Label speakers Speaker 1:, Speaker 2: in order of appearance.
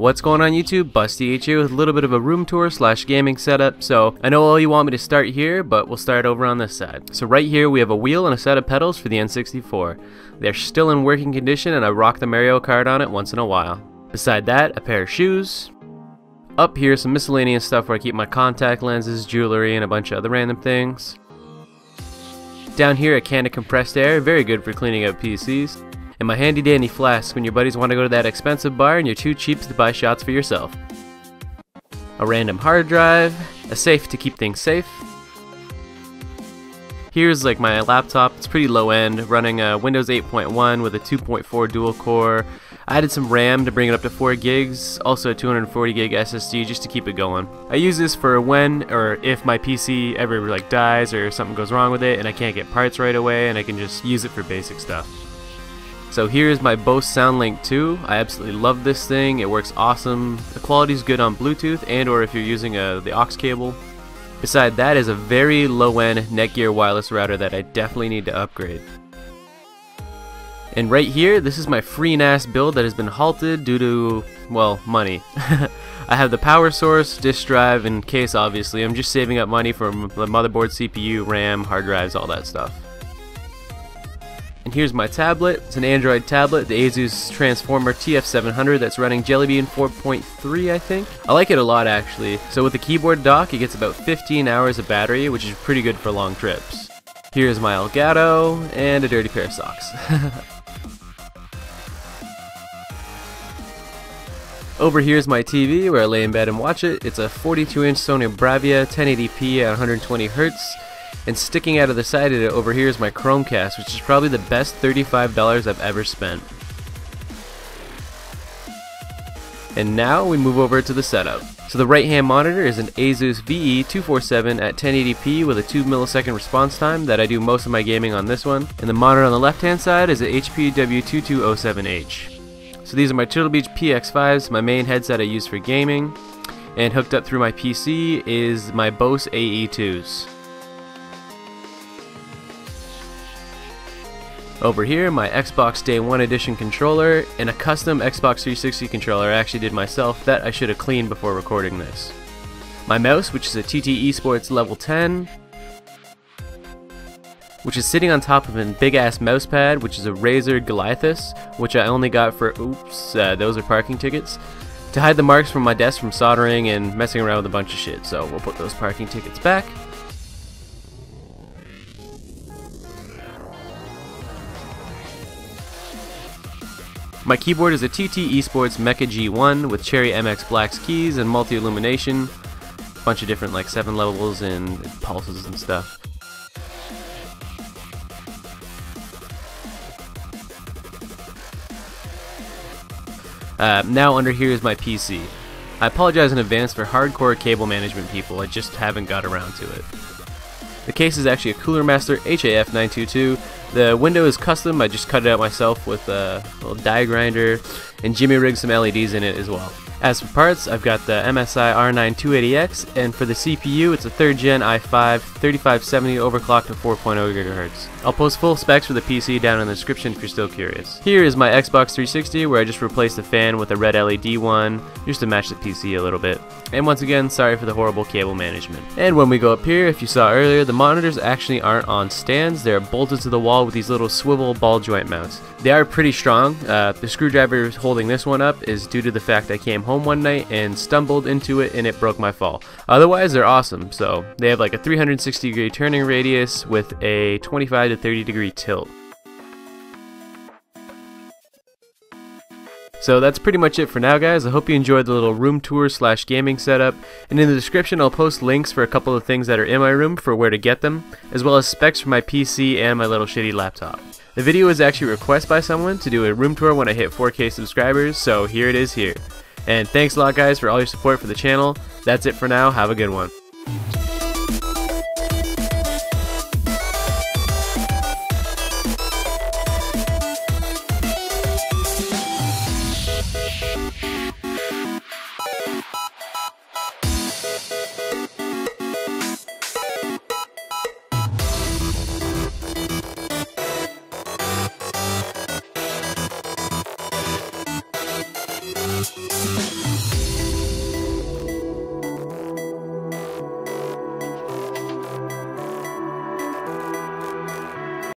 Speaker 1: What's going on YouTube? BustyH here with a little bit of a room tour slash gaming setup. So I know all you want me to start here, but we'll start over on this side. So right here we have a wheel and a set of pedals for the N64. They're still in working condition and I rock the Mario Kart on it once in a while. Beside that, a pair of shoes. Up here some miscellaneous stuff where I keep my contact lenses, jewelry, and a bunch of other random things. Down here a can of compressed air, very good for cleaning out PCs. And my handy dandy flask when your buddies want to go to that expensive bar and you're too cheap to buy shots for yourself. A random hard drive, a safe to keep things safe. Here's like my laptop, it's pretty low end, running a Windows 8.1 with a 2.4 dual core. I added some RAM to bring it up to 4 gigs, also a 240 gig SSD just to keep it going. I use this for when or if my PC ever like dies or something goes wrong with it and I can't get parts right away, and I can just use it for basic stuff. So here's my Bose SoundLink 2. I absolutely love this thing. It works awesome. The quality's good on Bluetooth and or if you're using the aux cable. Beside that is a very low-end Netgear wireless router that I definitely need to upgrade. And right here, this is my free NAS build that has been halted due to, well, money. I have the power source, disk drive, and case obviously. I'm just saving up money for the motherboard, CPU, RAM, hard drives, all that stuff. And here's my tablet. It's an Android tablet, the ASUS Transformer TF700 that's running Jelly Bean 4.3, I think. I like it a lot actually. So with the keyboard dock, it gets about 15 hours of battery, which is pretty good for long trips. Here's my Elgato and a dirty pair of socks. Over here's my TV where I lay in bed and watch it. It's a 42-inch Sony Bravia 1080p at 120 Hz. And sticking out of the side of it over here is my Chromecast, which is probably the best $35 I've ever spent. And now we move over to the setup. So the right hand monitor is an ASUS VE247 at 1080p with a 2 millisecond response time that I do most of my gaming on this one. And the monitor on the left hand side is an HP W2207H. So these are my Turtle Beach PX5s, my main headset I use for gaming. And hooked up through my PC is my Bose AE2s. Over here, my Xbox Day 1 Edition controller and a custom Xbox 360 controller I actually did myself that I should have cleaned before recording this. My mouse, which is a TT Esports Level 10, which is sitting on top of a big ass mouse pad, which is a Razer Goliathus, which I only got for, those are parking tickets, to hide the marks from my desk from soldering and messing around with a bunch of shit. So we'll put those parking tickets back. My keyboard is a TT Esports Mecha G1 with Cherry MX Black's keys and multi-illumination. A bunch of different like 7 levels and pulses and stuff. Now under here is my PC. I apologize in advance for hardcore cable management people, I just haven't got around to it. The case is actually a Coolermaster HAF 922. The window is custom, I just cut it out myself with a little die grinder and jimmy rigged some LEDs in it as well. As for parts, I've got the MSI R9 280X, and for the CPU it's a 3rd gen i5 3570 overclocked to 4.0 GHz. I'll post full specs for the PC down in the description if you're still curious. Here is my Xbox 360 where I just replaced the fan with a red LED one just to match the PC a little bit. And once again, sorry for the horrible cable management. And when we go up here, if you saw earlier, the monitors actually aren't on stands, they're bolted to the wall with these little swivel ball joint mounts. They are pretty strong. The screwdriver holding this one up is due to the fact I came home one night and stumbled into it and it broke my fall. Otherwise they're awesome. So they have like a 360 degree turning radius with a 25 to 30 degree tilt. So that's pretty much it for now guys. I hope you enjoyed the little room tour slash gaming setup, and in the description I'll post links for a couple of things that are in my room for where to get them, as well as specs for my PC and my little shitty laptop. The video was actually a request by someone to do a room tour when I hit 4K subscribers, so here it is here. And thanks a lot guys for all your support for the channel. That's it for now, have a good one.